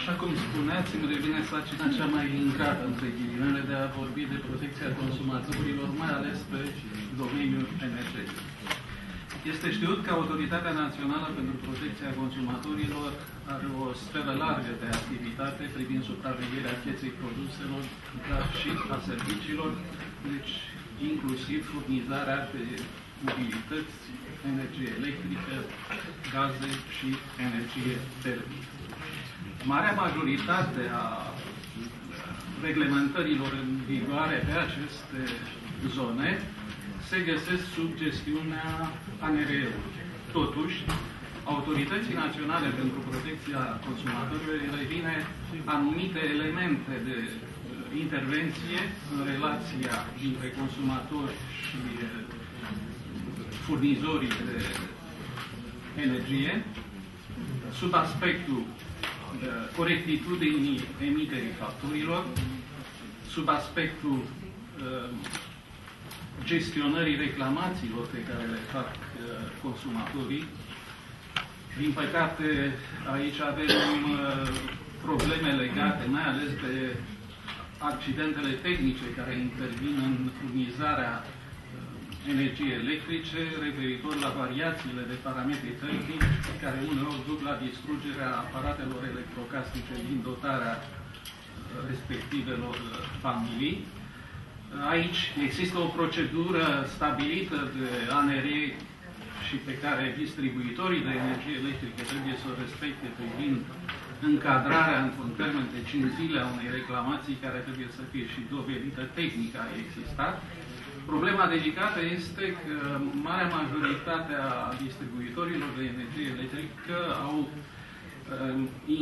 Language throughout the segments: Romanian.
Așa cum spuneați, îmi revine sarcina cea mai ingrată, între ghilimele, de a vorbi de protecția consumatorilor, mai ales pe domeniul energetic. Este știut că Autoritatea Națională pentru Protecția Consumatorilor are o sferă largă de activitate privind supravegherea pieței produselor, dar și a serviciilor, deci inclusiv furnizarea de mobilități, energie electrică, gaze și energie termică. Marea majoritate a reglementărilor în vigoare pe aceste zone se găsesc sub gestiunea ANRE-ului. Totuși, Autorității Naționale pentru Protecția Consumatorilor revine anumite elemente de intervenție în relația dintre consumatori și furnizorii de energie, sub aspectul corectitudinii emiterii facturilor, sub aspectul gestionării reclamațiilor pe care le fac consumatorii. Din păcate, aici avem probleme legate mai ales de accidentele tehnice care intervin în furnizarea energiei electrice, referitor la variațiile de parametri tehnici care uneori duc la distrugerea aparatelor electrocasnice din dotarea respectivelor familii. Aici există o procedură stabilită de ANRE și pe care distribuitorii de energie electrică trebuie să o respecte privind încadrarea într-un termen de 5 zile a unei reclamații care trebuie să fie și dovedită tehnică a existat. Problema delicată este că marea majoritate a distribuitorilor de energie electrică au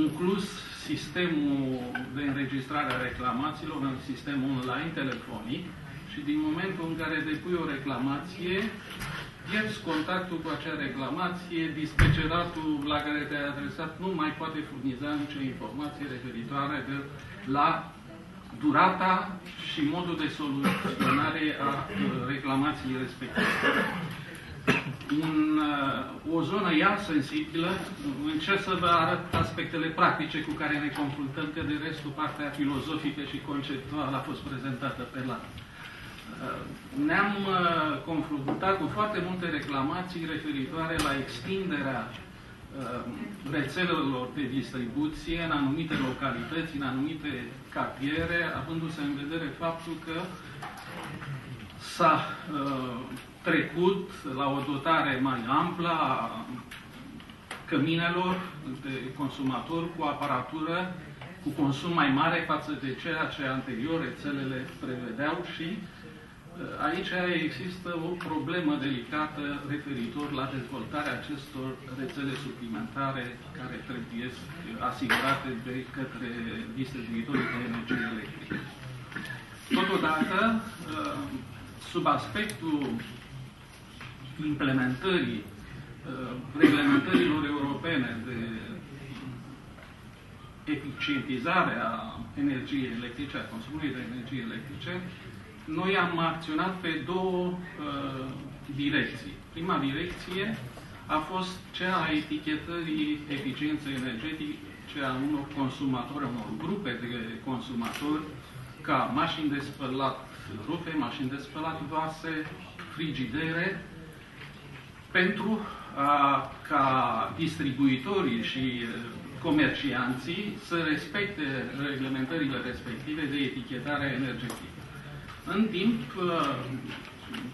inclus sistemul de înregistrare a reclamațiilor în sistemul online telefonic și din momentul în care depui o reclamație, pierzi contactul cu acea reclamație, dispeceratul la care te-ai adresat nu mai poate furniza nicio informație referitoare la durata și modul de soluționare a reclamației respective. În o zonă ea sensibilă, încerc să vă arăt aspectele practice cu care ne confruntăm, că de restul partea filozofică și conceptuală a fost prezentată pe larg. Ne-am confruntat cu foarte multe reclamații referitoare la extinderea rețelelor de distribuție în anumite localități, în anumite cartiere, avându-se în vedere faptul că s-a trecut la o dotare mai amplă a căminelor de consumatori cu aparatură cu consum mai mare față de ceea ce anterior rețelele prevedeau și aici există o problemă delicată referitor la dezvoltarea acestor rețele suplimentare care trebuie asigurate de către distribuitorii de energie electrică. Totodată, sub aspectul implementării reglementărilor europene de eficientizare a energiei electrice, a consumului de energie electrice, noi am acționat pe două direcții. Prima direcție a fost cea a etichetării eficienței energetice a unor consumatori, a unor grupe de consumatori, ca mașini de spălat rufe, mașini de spălat vase, frigidere, pentru ca distribuitorii și comercianții să respecte reglementările respective de etichetare energetică. În timp,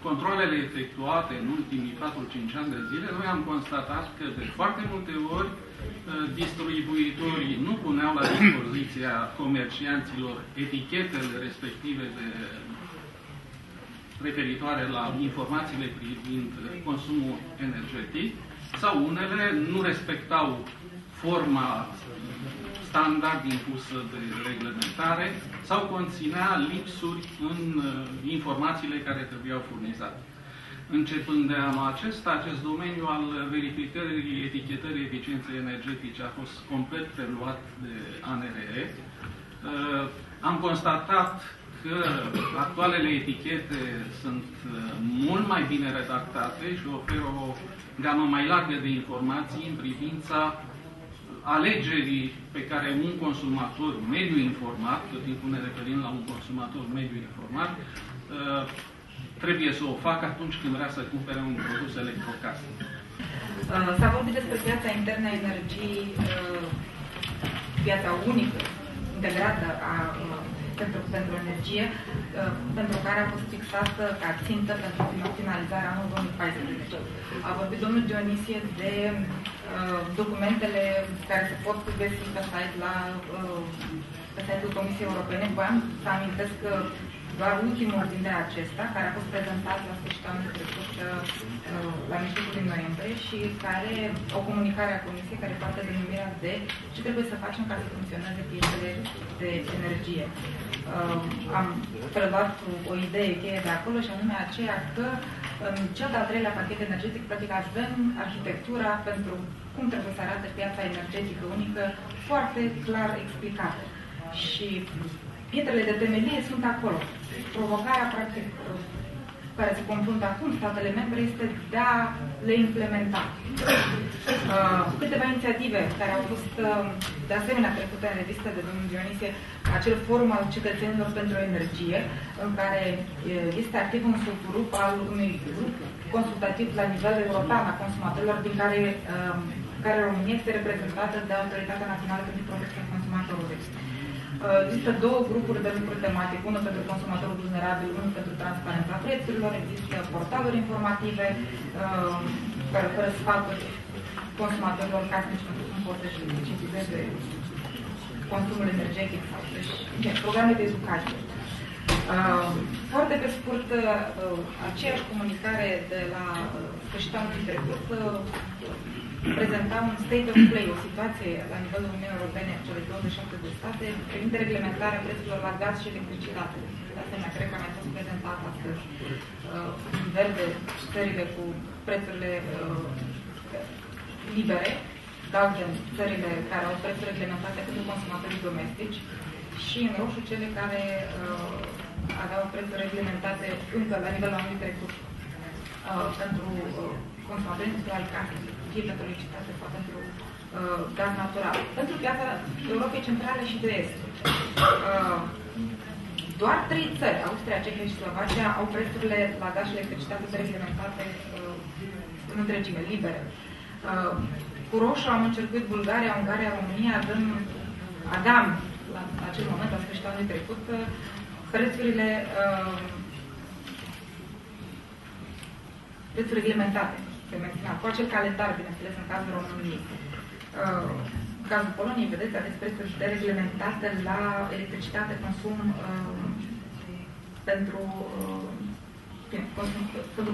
controlele efectuate în ultimii 4-5 ani de zile, noi am constatat că de foarte multe ori distribuitorii nu puneau la dispoziția comercianților etichetele respective referitoare la informațiile privind consumul energetic, sau unele nu respectau forma standard impusă de reglementare sau conținea lipsuri în informațiile care trebuiau furnizate. Începând de anul acesta, acest domeniu al verificării etichetării eficienței energetice a fost complet preluat de ANRE. Am constatat că actualele etichete sunt mult mai bine redactate și oferă o gamă mai largă de informații în privința alegerii pe care un consumator mediu informat, tot timpul ne referim la un consumator mediu informat, trebuie să o facă atunci când vrea să cumpere un produs electrocasnic. S-a vorbit despre piața internă a energiei, piața unică, integrată pentru energie, pentru care a fost fixată ca țintă pentru finalizarea anului 2014. A vorbit domnul Dionisie de documentele care se pot găsi pe site-ul Comisiei Europene. Voiam să amintesc că doar ultimul dintre acesta, care a fost prezentat la sfârșitul anului trecut, la mijlocul din noiembrie, și care o comunicare a Comisiei care poartă denumirea de ce trebuie să facem ca să funcționeze piețele de energie. Am preluat o idee cheie de acolo, și anume aceea că în cel de-al treilea pachet energetic, practic, avem arhitectura pentru cum trebuie să arate piața energetică unică foarte clar explicată. Și pietrele de temelie sunt acolo. Provocarea, practic, care se confruntă acum statele membre este de a le implementa. Câteva inițiative care au fost de asemenea trecute în revistă de domnul Dionisie, acel forum al cetățenilor pentru energie, în care este activ un subgrup al unui grup consultativ la nivel european a consumatorilor, din care România este reprezentată de Autoritatea Națională pentru Protecția Consumatorului. Există două grupuri de lucruri tematice, unul pentru consumatorul vulnerabil, unul pentru transparența prețurilor. Există portaluri informative care oferă sfaturi consumatorilor casnici pentru cum pot să-și eficientizeze consumul energetic sau programe de educație. Foarte pe scurt, aceeași comunicare de la sfârșitul anului trecut prezenta un state of play, o situație la nivelul Uniunii Europene, cele 27 de state, privind reglementarea prețurilor la gaz și electricitate. De asemenea, cred că a mai fost prezentat astăzi în verde țările cu prețurile libere, galben țările care au prețuri reglementate pentru consumatorii domestici, și în roșu cele care aveau prețuri reglementate încă la nivelul anului trecut pentru consumatorii industriali casnici, fie pentru electricitate sau pentru gaz natural. Pentru piața Europei Centrale și de Est, doar 3 țări, Austria, Cehia și Slovacia, au prețurile la gaz și electricitate reglementate în întregime, libere. Cu roșu am încercat Bulgaria, Ungaria, România, aveam la acel moment, la sfârșitul anului trecut, prețuri reglementate, cu acel calendar, bineînțeles, în cazul României. În cazul Poloniei, vedeți, aveți prețuri dereglementate la electricitate, consum pentru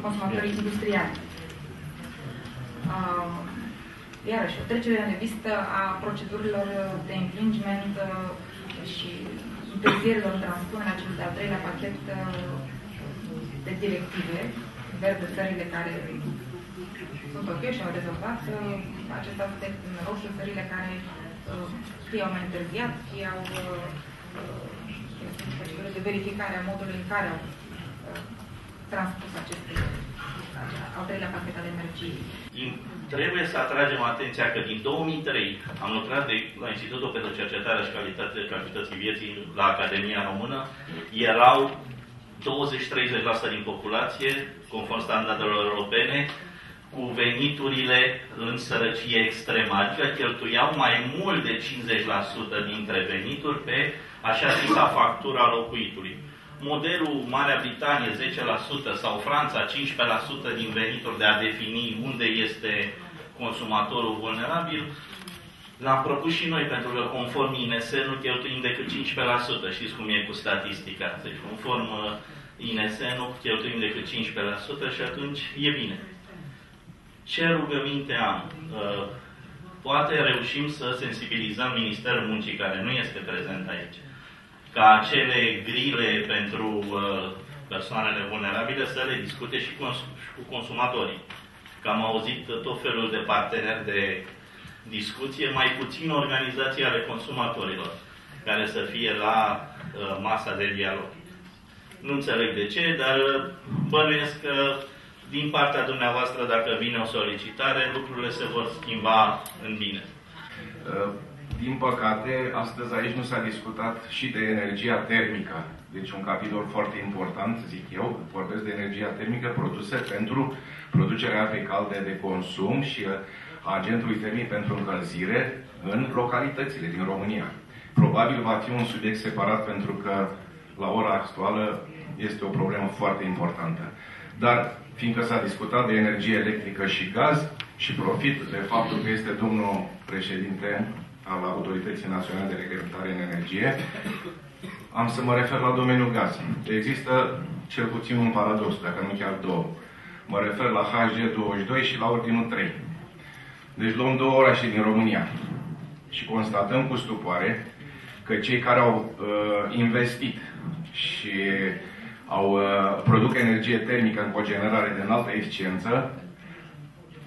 consumatorii industriali. Iarăși, o trecere în revistă a procedurilor de infringement și întârzierilor în transpunerea celui de-al treilea pachet de directive, verde țările care sunt ok și au rezolvat acest aspect, în roșu țările care fie au mai întârziat, fie au procedură de verificare a modului în care au transpus aceste al treilea pachet al energiei. Trebuie să atragem atenția că din 2003 am lucrat la Institutul pentru Cercetare și Calității Vieții la Academia Română. Erau 20-30% din populație, conform standardelor europene, cu veniturile în sărăcie extremă, adică cheltuiau mai mult de 50% dintre venituri pe așa zisa factura locuitului. Modelul Marea Britanie 10% sau Franța 15% din venituri de a defini unde este consumatorul vulnerabil, l-am propus și noi, pentru că conform INS nu cheltuim decât 15%. Știți cum e cu statistica. Deci conform INS nu cheltuim decât 15% și atunci e bine. Ce rugăminte am? Poate reușim să sensibilizăm Ministerul Muncii, care nu este prezent aici, ca acele grile pentru persoanele vulnerabile să le discute și cu consumatorii. Că am auzit tot felul de parteneri de discuție, mai puțin organizații ale consumatorilor, care să fie la masa de dialog. Nu înțeleg de ce, dar bănuiesc că din partea dumneavoastră, dacă vine o solicitare, lucrurile se vor schimba în bine. Din păcate, astăzi aici nu s-a discutat și de energia termică. Deci un capitol foarte important, zic eu, vorbesc de energia termică produsă pentru producerea apei calde de consum și a agentului termic pentru încălzire în localitățile din România. Probabil va fi un subiect separat pentru că la ora actuală este o problemă foarte importantă. Dar, fiindcă s-a discutat de energie electrică și gaz și profit de faptul că este domnul președinte al Autorității Naționale de Reglementare în Energie, am să mă refer la domeniul gaz. Există cel puțin un paradox, dacă nu chiar două. Mă refer la HG22 și la Ordinul 3. Deci luăm două orașe din România și constatăm cu stupoare că cei care au investit și produc energie termică în cogenerare de înaltă eficiență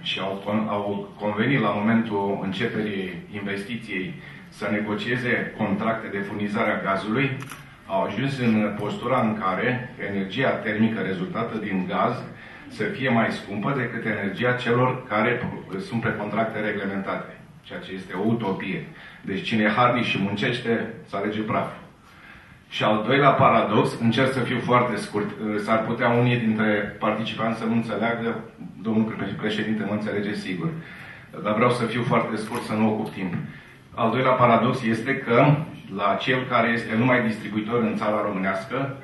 și au convenit la momentul începerii investiției să negocieze contracte de furnizare a gazului, au ajuns în postura în care energia termică rezultată din gaz să fie mai scumpă decât energia celor care sunt pe contracte reglementate, ceea ce este o utopie. Deci cine e harnic și muncește, să alege praful. Și al doilea paradox, încerc să fiu foarte scurt, s-ar putea unii dintre participanți să nu înțeleagă, domnul președinte mă înțelege sigur, dar vreau să fiu foarte scurt, să nu ocup timp. Al doilea paradox este că la cel care este numai distribuitor în țara românească,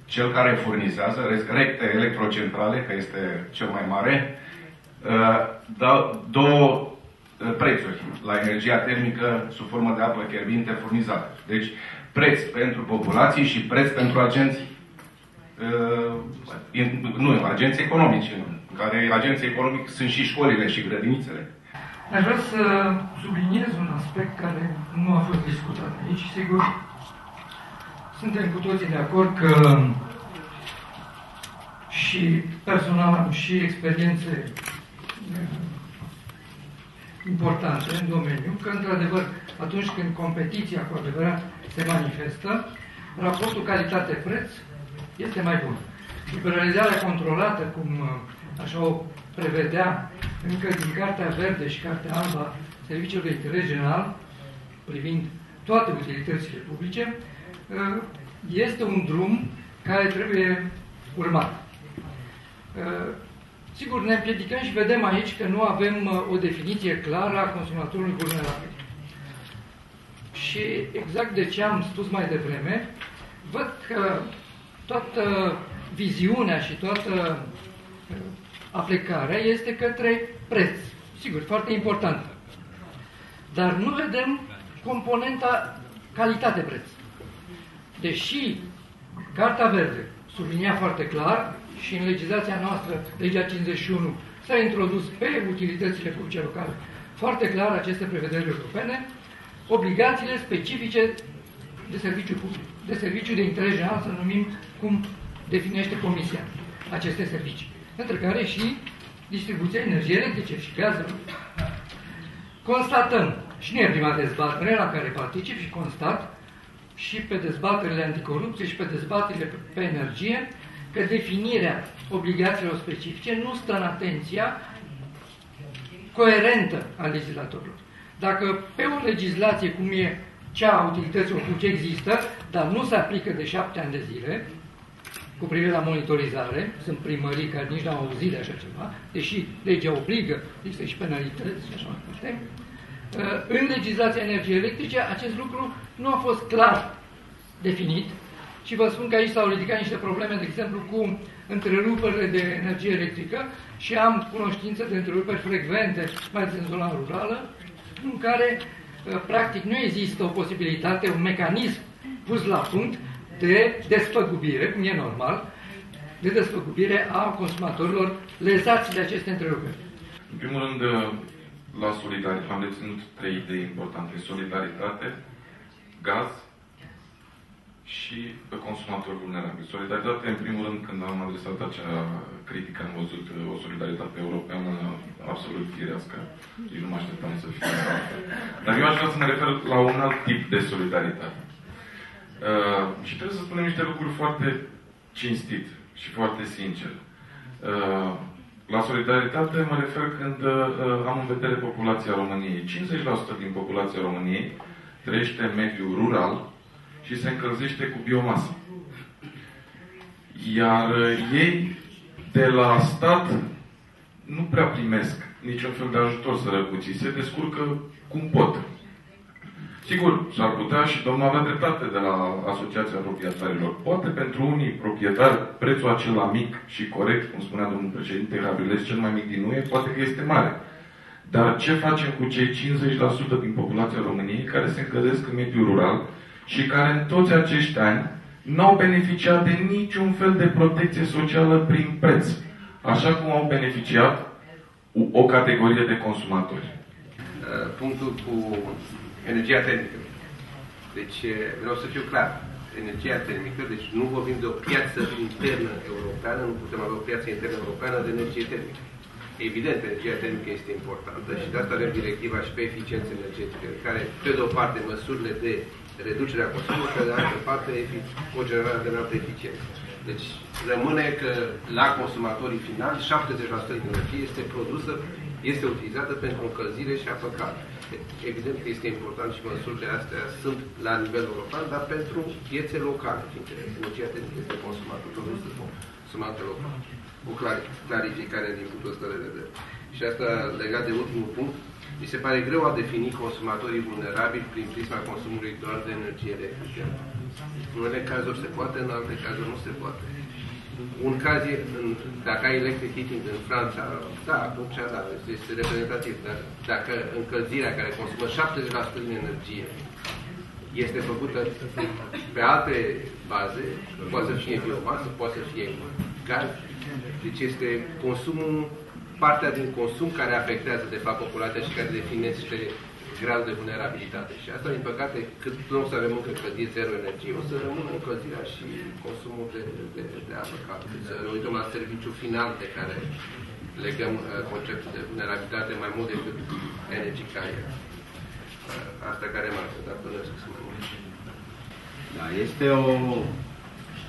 cel care furnizează, recte electrocentrale, că este cel mai mare, dă două prețuri la energia termică sub formă de apă fierbinte furnizată. Deci, preț pentru populații și preț pentru agenți, agenți economici, în care agenții economici sunt și școlile și grădinițele. Aș vrea să subliniez un aspect care nu a fost discutat aici. Sigur, suntem cu toții de acord că și personal am și experiențe importante în domeniu, că într-adevăr atunci când competiția cu adevărat se manifestă, raportul calitate-preț este mai bun. Liberalizarea controlată, cum așa o prevedea încă din Cartea Verde și Cartea Albă a Serviciului de Interes General, privind toate utilitățile publice, este un drum care trebuie urmat. Sigur, ne împiedicăm și vedem aici că nu avem o definiție clară a consumatorului vulnerabil. Și exact de ce am spus mai devreme, văd că toată viziunea și toată aplicarea este către preț. Sigur, foarte importantă. Dar nu vedem componenta calitate-preț. Deși Carta Verde sublinia foarte clar și în legislația noastră, legea 51, s-a introdus pe utilitățile publice locale foarte clar aceste prevederi europene, obligațiile specifice de serviciu public, de serviciu de interes general, să numim cum definește Comisia aceste servicii, între care și distribuția energiei electrice și gazelor. Constatăm, și nu e prima dezbatere la care particip și constat, și pe dezbaterile anticorupție și pe dezbaterile pe energie, că definirea obligațiilor specifice nu stă în atenția coerentă a legislatorilor. Dacă pe o legislație cum e cea a utilităților publice există, dar nu se aplică de 7 ani de zile, cu privire la monitorizare, sunt primării care nici n-au auzit de așa ceva, deși legea obligă, există și penalități și așa mai departe. În legislația energiei electrice, acest lucru nu a fost clar definit și vă spun că aici s-au ridicat niște probleme, de exemplu, cu întreruperile de energie electrică și am cunoștință de întreruperi frecvente, mai ales în zona rurală, în care, practic, nu există o posibilitate, un mecanism pus la punct de desfăgubire, cum e normal, de desfăgubire a consumatorilor lezați de aceste întreruperi. În primul rând, la solidaritate am reținut 3 idei importante. Solidaritate, gaz și consumator vulnerabil. Solidaritate, în primul rând, când am adresat acea critică, am văzut o solidaritate europeană absolut firească. Eu nu mă așteptam să fie asta. Dar eu aș vrea să mă refer la un alt tip de solidaritate. Și trebuie să spunem niște lucruri foarte cinstit și foarte sincer. La solidaritate mă refer când am în vedere populația României. 50% din populația României trăiește în mediul rural și se încălzește cu biomasă. Iar ei de la stat nu prea primesc niciun fel de ajutor sărăcuții. Se descurcă cum pot. Sigur, s-ar putea și domnul avea dreptate de la Asociația Proprietarilor. Poate pentru unii proprietari prețul acela mic și corect, cum spunea domnul președinte Gabrielescu, cel mai mic din UE, poate că este mare. Dar ce facem cu cei 50% din populația României care se încălzesc în mediul rural și care în toți acești ani n-au beneficiat de niciun fel de protecție socială prin preț, așa cum au beneficiat o categorie de consumatori? Punctul cu energia termică. Deci, vreau să fiu clar. Energia termică, deci nu vorbim de o piață internă europeană, nu putem avea o piață internă europeană de energie termică. Evident, energia termică este importantă și de asta avem directiva și pe eficiență energetică, care, pe de o parte, măsurile de reducere a consumului, pe de altă parte, o generare de înaltă eficiență. Deci, rămâne că la consumatorii finali, 70% din energie este produsă, este utilizată pentru încălzire și apă caldă. Evident că este important și măsurile astea sunt la nivel european, dar pentru piețe locale, fiindcă energia termică este consumată, produsă consumată local. O clarificare din punctul ăsta de vedere. Și asta legat de ultimul punct, mi se pare greu a defini consumatorii vulnerabili prin prisma consumului doar de energie electrică. În unele cazuri se poate, în alte cazuri nu se poate. Un caz e, dacă ai electric heating în Franța, da, atunci da, este reprezentativ, dar dacă încălzirea care consumă 70% din energie este făcută pe alte baze, poate să fie biomasă, poate să fie gaz, deci este consumul, partea din consum care afectează de fapt populația și care definește gradul de vulnerabilitate. Și asta, din păcate, cât nu o să avem încă clădiri zero energie, o să rămână încălzirea și consumul de apă caldă. Să ne uităm la serviciul final pe care legăm conceptul de vulnerabilitate mai mult decât energia. Asta care m-a dat până să mai mult. Da, este o,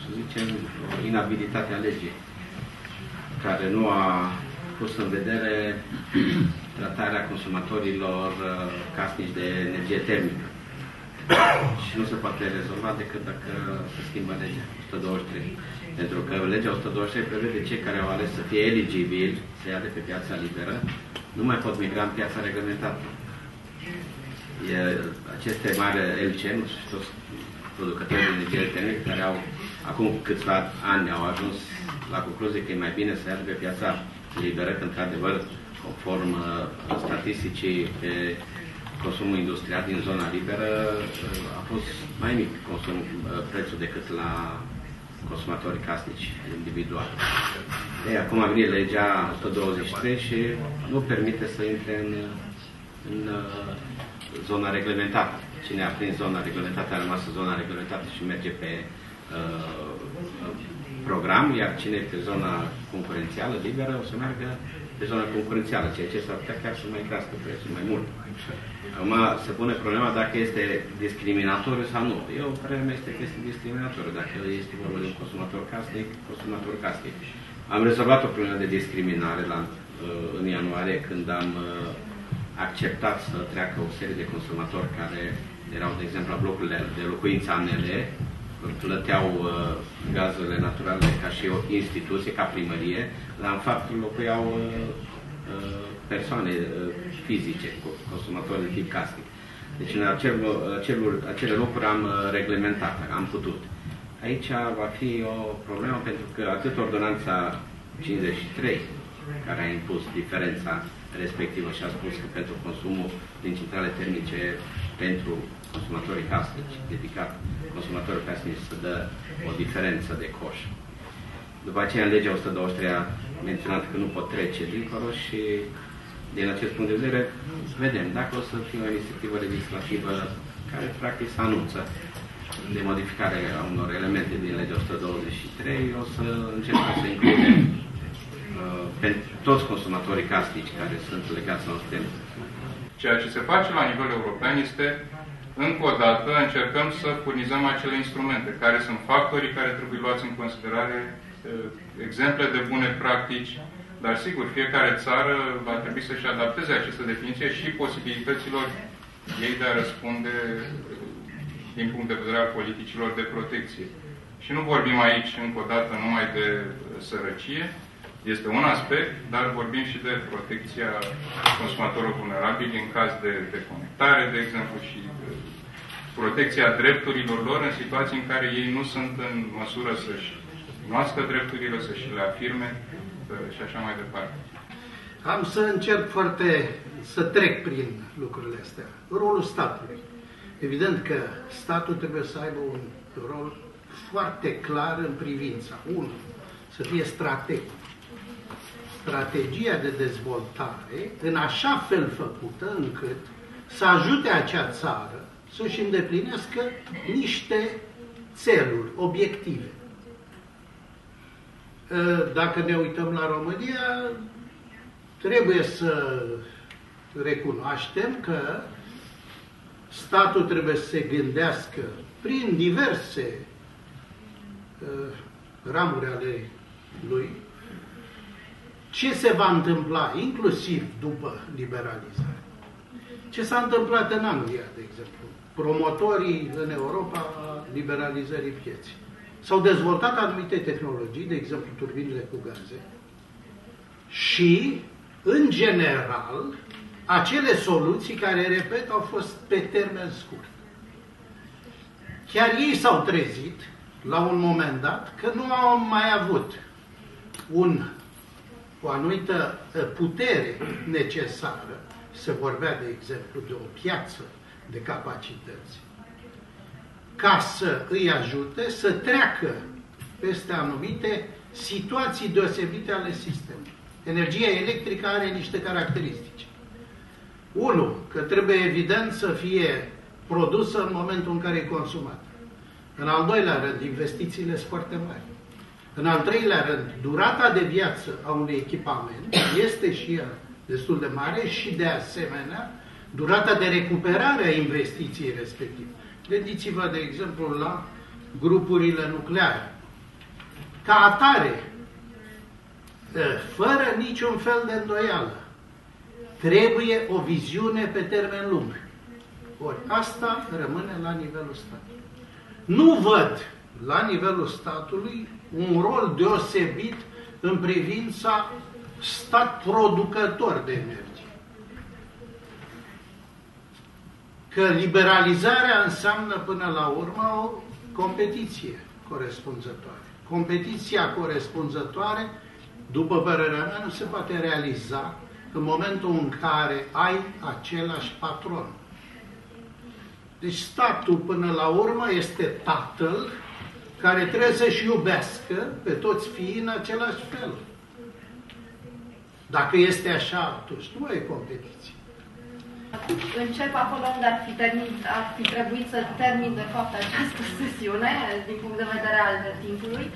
să zicem, o inabilitate a legii care nu a pus în vedere tratarea consumatorilor casnici de energie termică. Și nu se poate rezolva decât dacă se schimbă legea 123. Pentru că legea 123 prevede cei care au ales să fie eligibili, să ia de pe piața liberă, nu mai pot migra în piața reglementată. Aceste mari LC, nu știu, toți producători de energie termică care au, acum câțiva ani au ajuns la concluzie că e mai bine să ia de pe piața liberă, că într-adevăr, conform statisticii pe consumul industrial din zona liberă, a fost mai mic prețul decât la consumatorii casnici individuali. Acum a venit legea 123 și nu permite să intre în zona reglementată. Cine a prins zona reglementată a rămas în zona reglementată și merge pe program, iar cine e pe zona concurențială liberă o să meargă pe zona concurențială, ceea ce s-ar putea chiar să mai crească prețul mai mult. Acum se pune problema dacă este discriminatoriu sau nu. Eu, părerea mea este că este discriminatoriu. Dacă este vorba de un consumator casnic, Am rezolvat o problemă de discriminare în ianuarie, când am acceptat să treacă o serie de consumatori care erau, de exemplu, la blocurile de locuință ANL, plăteau gazele naturale ca și o instituție, ca primărie, dar în fapt locuiau persoane fizice, consumatori de tip casnic. Deci în acele locuri am reglementat, am putut. Aici va fi o problemă pentru că atât ordonanța 53, care a impus diferența respectivă și a spus că pentru consumul din centrale termice pentru consumatorii casnici, dedicat consumatorii casnici, să dă o diferență de coș. După aceea, în legea 123 a menționat că nu pot trece dincolo și din acest punct de vedere, vedem dacă o să fie o inițiativă legislativă care practic se anunță de modificare a unor elemente din legea 123, o să încercăm să includem pentru toți consumatorii casnici care sunt legați la un sistem. Ceea ce se face la nivel european este, încă o dată, încercăm să furnizăm acele instrumente, care sunt factorii care trebuie luați în considerare, exemple de bune practici, Dar sigur, fiecare țară va trebui să-și adapteze această definiție și posibilităților ei de a răspunde din punct de vedere al politicilor de protecție. Și nu vorbim aici, încă o dată, numai de sărăcie, este un aspect, dar vorbim și de protecția consumatorilor vulnerabili în caz de deconectare, de exemplu, și protecția drepturilor lor în situații în care ei nu sunt în măsură să-și cunoască drepturile, să-și le afirme și așa mai departe. Am să încerc să trec prin lucrurile astea. Rolul statului. Evident că statul trebuie să aibă un rol foarte clar în privința. 1. Să fie strateg. Strategia de dezvoltare în așa fel făcută încât să ajute acea țară să-și îndeplinească niște țeluri, obiective. Dacă ne uităm la România, trebuie să recunoaștem că statul trebuie să se gândească prin diverse ramuri ale lui ce se va întâmpla, inclusiv după liberalizare. Ce s-a întâmplat în Anglia, de exemplu, promotorii în Europa a liberalizării pieței. S-au dezvoltat anumite tehnologii, de exemplu turbinele cu gaze, și, în general, acele soluții care, repet, au fost pe termen scurt. Chiar ei s-au trezit, la un moment dat, că nu au mai avut o anumită putere necesară. Se vorbea, de exemplu, de o piață de capacități, ca să îi ajute să treacă peste anumite situații deosebite ale sistemului. Energia electrică are niște caracteristici. 1. Că trebuie evident să fie produsă în momentul în care e consumată. În al doilea rând, investițiile sunt foarte mari. În al treilea rând, durata de viață a unui echipament este și ea destul de mare și, de asemenea, durata de recuperare a investiției respective. Gândiți-vă, de exemplu, la grupurile nucleare. Ca atare, fără niciun fel de îndoială, trebuie o viziune pe termen lung. Ori asta rămâne la nivelul statului. Nu văd la nivelul statului un rol deosebit în privința stat producător de energie. Că liberalizarea înseamnă până la urmă o competiție corespunzătoare. Competiția corespunzătoare, după părerea mea, nu se poate realiza în momentul în care ai același patron. Deci statul, până la urmă, este tatăl care trebuie să-și iubească pe toți fiii în același fel. Dacă este așa, atunci nu e competiție. Încep acolo unde ar fi trebuit să termin, de fapt, această sesiune, din punct de vedere al timpului,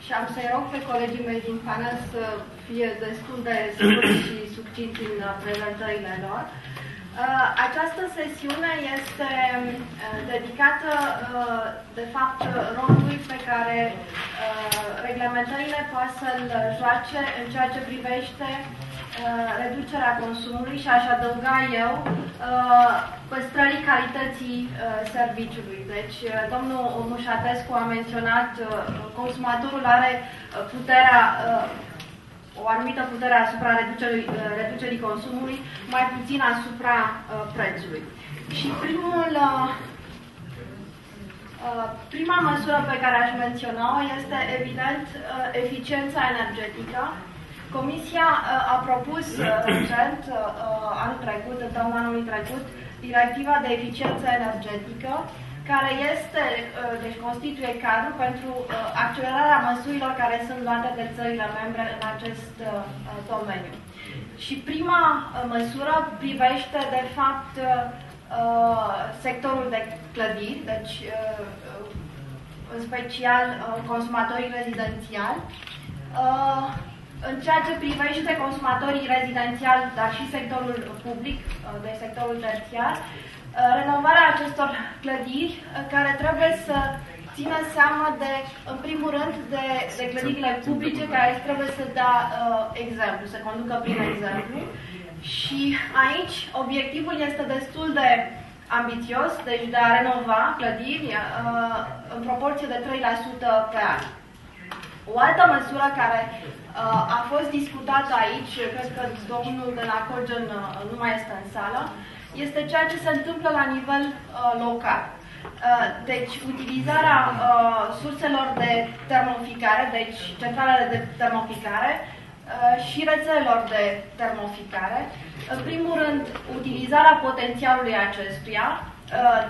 și am să-i rog pe colegii mei din panel să fie destul de scurți și succinți în prezentările lor. Această sesiune este dedicată, de fapt, rolului pe care reglementările poate să-l joace în ceea ce privește reducerea consumului și aș adăuga eu păstrării calității serviciului. Deci, domnul Mușatescu a menționat consumatorul are puterea o anumită putere asupra reducerii consumului, mai puțin asupra prețului. Și prima măsură pe care aș menționa-o este, evident, eficiența energetică. Comisia a propus recent, anul trecut, în toamna anului trecut, directiva de eficiență energetică, care deci constituie cadru pentru accelerarea măsurilor care sunt luate de țările membre în acest domeniu. Și prima măsură privește, de fapt, sectorul de clădiri, deci în special consumatorii rezidențiali. În ceea ce privește consumatorii rezidențiali, dar și sectorul public, deci sectorul terțiar, renovarea acestor clădiri care trebuie să ține seama de, în primul rând, de clădirile publice care trebuie să dea exemplu, să conducă prin exemplu. Și aici obiectivul este destul de ambițios, deci de a renova clădiri în proporție de 3% pe an. O altă măsură care a fost discutată aici, cred că domnul de la Cogen nu mai este în sală, este ceea ce se întâmplă la nivel local. Deci, utilizarea surselor de termoficare, deci centralele de termoficare și rețelelor de termoficare. În primul rând, utilizarea potențialului acestuia,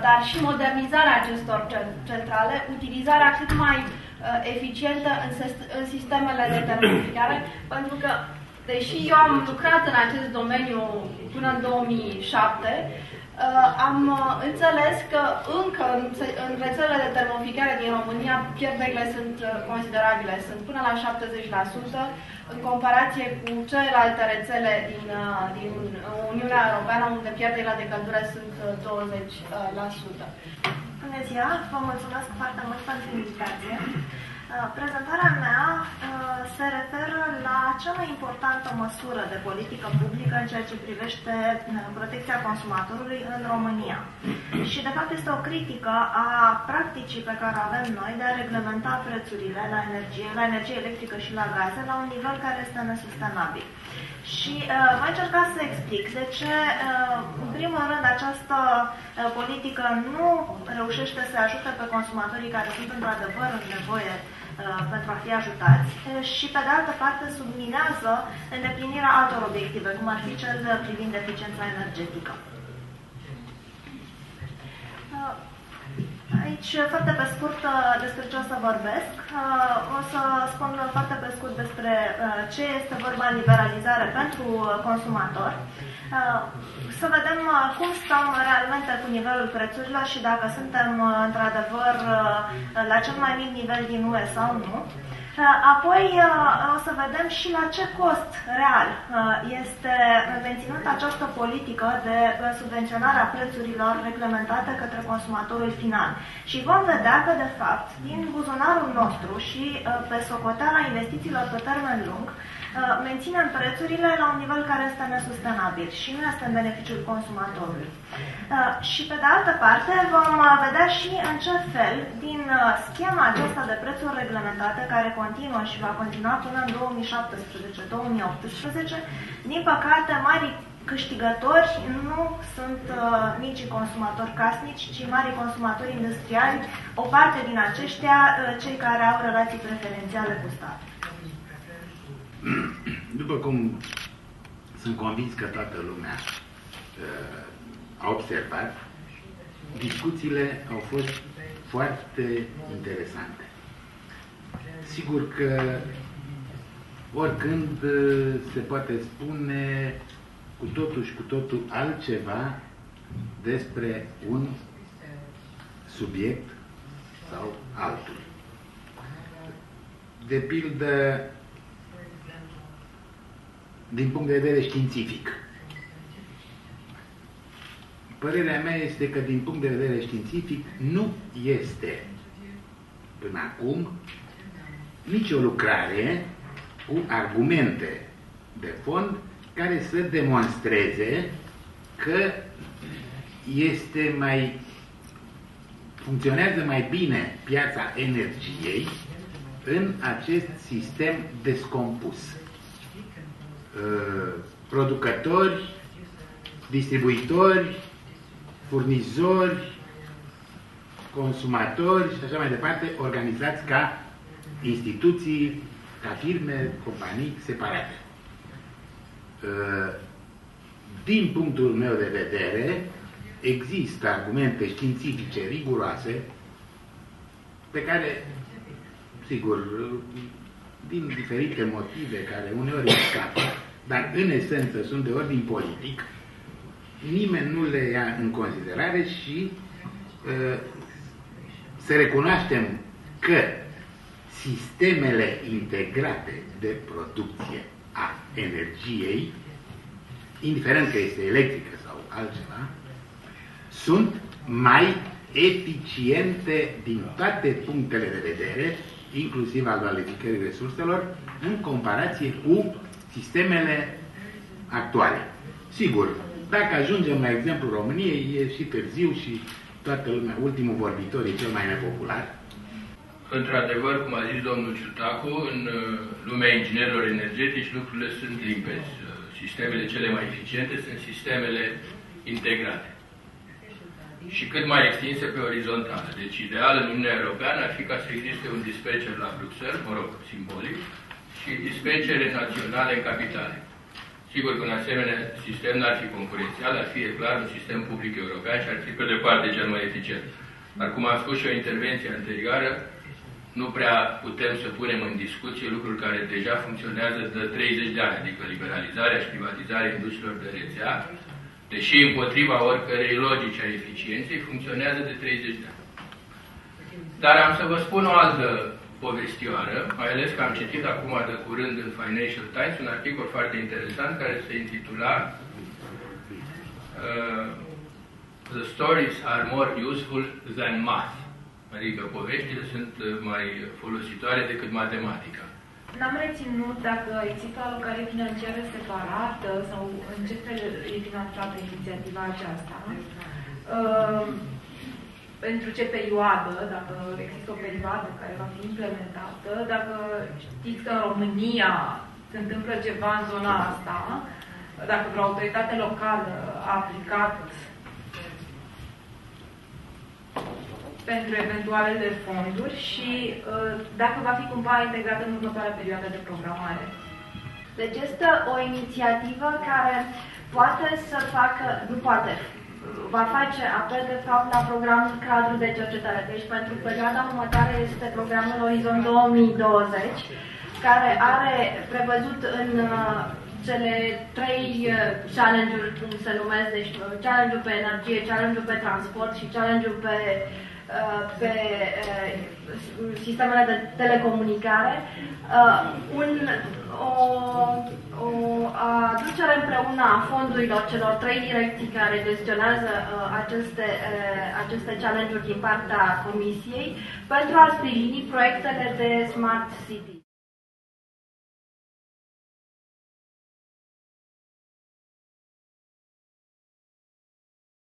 dar și modernizarea acestor centrale, utilizarea cât mai eficientă în sistemele de termoficare, pentru că, deși eu am lucrat în acest domeniu până în 2007, am înțeles că încă în rețelele de termoficare din România pierderile sunt considerabile, sunt până la 70% în comparație cu celelalte rețele din Uniunea Europeană, unde pierderile de căldură sunt 20%. Bună ziua, vă mulțumesc foarte mult pentru invitație. Prezentarea mea se referă la cea mai importantă măsură de politică publică în ceea ce privește protecția consumatorului în România. Și de fapt este o critică a practicii pe care o avem noi de a reglementa prețurile la energie electrică și la gaze la un nivel care este nesustenabil. Și voi încerca să explic de ce, în primul rând, această politică nu reușește să ajute pe consumatorii care sunt într-adevăr în nevoie pentru a fi ajutați și, pe de altă parte, subminează îndeplinirea altor obiective, cum ar fi cel privind eficiența energetică. Aici, foarte pe scurt, despre ce o să vorbesc. O să spun foarte pe scurt despre ce este vorba în liberalizare pentru consumator. Să vedem cum stăm realmente cu nivelul prețurilor și dacă suntem, într-adevăr, la cel mai mic nivel din UE sau nu. Apoi o să vedem și la ce cost real este menținută această politică de subvenționare a prețurilor reglementate către consumatorul final. Și vom vedea că, de fapt, din buzunarul nostru și pe socoteala investițiilor pe termen lung, menținem prețurile la un nivel care este nesustenabil și nu este în beneficiul consumatorului. Și pe de altă parte vom vedea și în ce fel din schema aceasta de prețuri reglementate care continuă și va continua până în 2017-2018, din păcate mari câștigători nu sunt micii consumatori casnici, ci mari consumatori industriali, o parte din aceștia cei care au relații preferențiale cu statul. După cum sunt convins că toată lumea a observat, discuțiile au fost foarte interesante. Sigur că oricând se poate spune cu totul și cu totul altceva despre un subiect sau altul. De pildă, din punct de vedere științific. Părerea mea este că din punct de vedere științific nu este până acum nicio lucrare cu argumente de fond care să demonstreze că funcționează mai bine piața energiei în acest sistem descompus. Producători, distribuitori, furnizori, consumatori și așa mai departe, organizați ca instituții, ca firme, companii separate. Din punctul meu de vedere, există argumente științifice riguroase pe care, sigur, din diferite motive care uneori scapă, dar în esență sunt de ordin politic, nimeni nu le ia în considerare și să recunoaștem că sistemele integrate de producție a energiei, indiferent că este electrică sau altceva, sunt mai eficiente din toate punctele de vedere, inclusiv al valorificării resurselor, în comparație cu sistemele actuale. Sigur, dacă ajungem la exemplu României, e și târziu și toată lumea, ultimul vorbitor e cel mai nepopular. Într-adevăr, cum a zis domnul Ciutacu, în lumea inginerilor energetici lucrurile sunt limpezi. Sistemele cele mai eficiente sunt sistemele integrate și cât mai extinse pe orizontală. Deci ideal în Uniunea Europeană ar fi ca să existe un dispatcher la Bruxelles, mă rog, simbolic, și dispatchere naționale în capitale. Sigur că un asemenea sistem n-ar fi concurențial, ar fi, e clar, un sistem public european și ar fi pe departe cel mai eficient. Dar cum am spus și o intervenție anterioară, nu prea putem să punem în discuție lucruri care deja funcționează de 30 de ani, adică liberalizarea și privatizarea industriilor de rețea, deși împotriva oricărei logici a eficienței, funcționează de 30 de ani. Dar am să vă spun o altă povestioară, mai ales că am citit acum de curând în Financial Times un articol foarte interesant care se intitula The stories are more useful than math. Adică poveștile sunt mai folositoare decât matematica. N-am reținut dacă există alocare financiară separată sau în ce fel e finanțată inițiativa aceasta. Pentru ce perioadă, dacă există o perioadă care va fi implementată, dacă știți că în România se întâmplă ceva în zona asta, dacă vreo autoritate locală a aplicat pentru eventualele fonduri și dacă va fi cumva integrată în următoarea perioadă de programare. Deci este o inițiativă care poate să facă, nu poate, va face apel de fapt la programul cadru de cercetare. Deci pentru perioada următoare este programul Orizont 2020, care are prevăzut în cele 3 challenge-uri, cum se numesc, deci challenge-ul pe energie, challenge-ul pe transport și challenge-ul pe sistemele de telecomunicare, o aducere împreună a fondurilor celor 3 direcții care gestionează aceste challenge-uri din partea Comisiei pentru a sprijini proiectele de Smart City.